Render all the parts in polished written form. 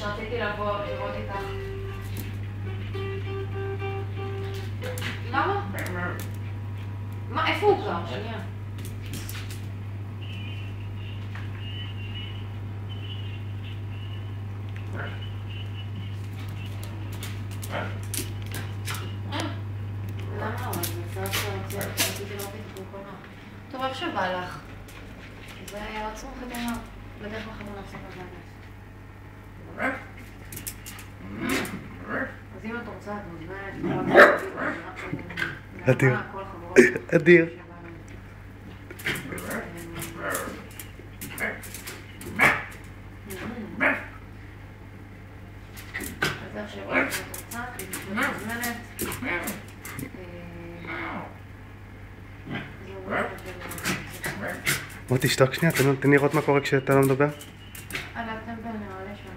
שרציתי לבוא לראות איתך. למה? מה, איפה הוא גר? שנייה. למה? רציתי לראות איתך בקולנוע. טוב, איך שבא לך? זה רצו חתימה. בדרך כלל חמור להפסיק בבית. אז אם את רוצה, את מוזמנת. אדיר. אדיר. אז איך שבא את רוצה, את מוזמנת. בוא תשתוק שנייה, תן לראות מה קורה כשאתה לא מדבר. על הטמבל נראה לי שאני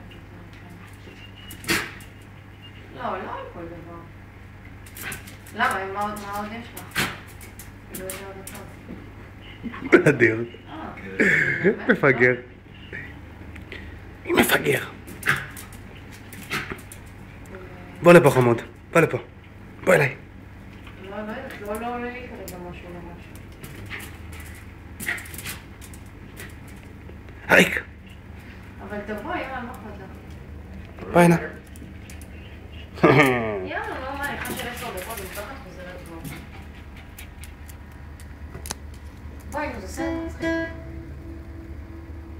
לא, לא על כל דבר. למה? מה עוד יש לך? לא יודע עוד אחד. אדיר. מפגר. היא מפגר. בוא לפה חמוד, בוא לפה. בוא אליי. לא עולה לי כרגע משהו למשהו. אריק. אבל תבוא, יאללה, מה חוזר? בוא הנה. יאללה, לא מה, אחד של 10 דקות, אני ככה חוזרת בו. בואי, נו, זה סרט מצחיק.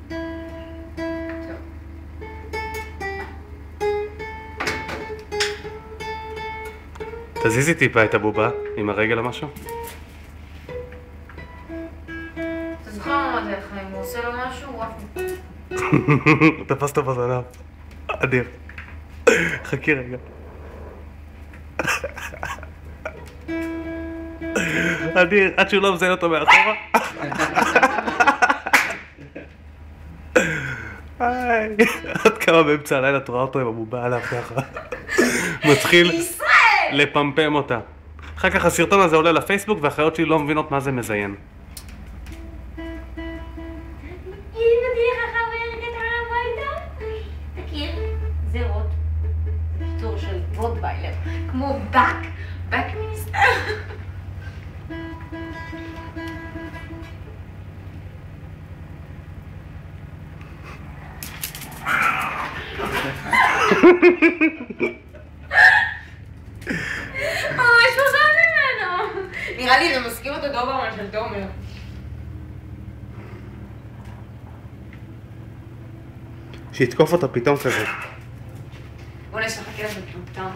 טוב. תזיזי טיפה את הבובה עם הרגל או משהו. אתה זוכר מה אמרתי לך, אם הוא עושה לו משהו, הוא עף. תפסת בזנב. אדיר. חכי רגע. אדיר, עד שהוא לא מזיין אותו מאחורה. עד כמה באמצע הלילה תראה אותו עם הבובה עליו ככה. מתחיל לפמפם אותה. אחר כך הסרטון הזה עולה לפייסבוק והאחיות שלי לא מבינות מה זה מזיין. רוטוויילר, כמו בקמיסטר. ממש פחד ממנו. נראה לי זה מזכיר אותו דוברמן של תומר. שיתקוף אותו פתאום כזה. בוא נשחק את זה בפתאום.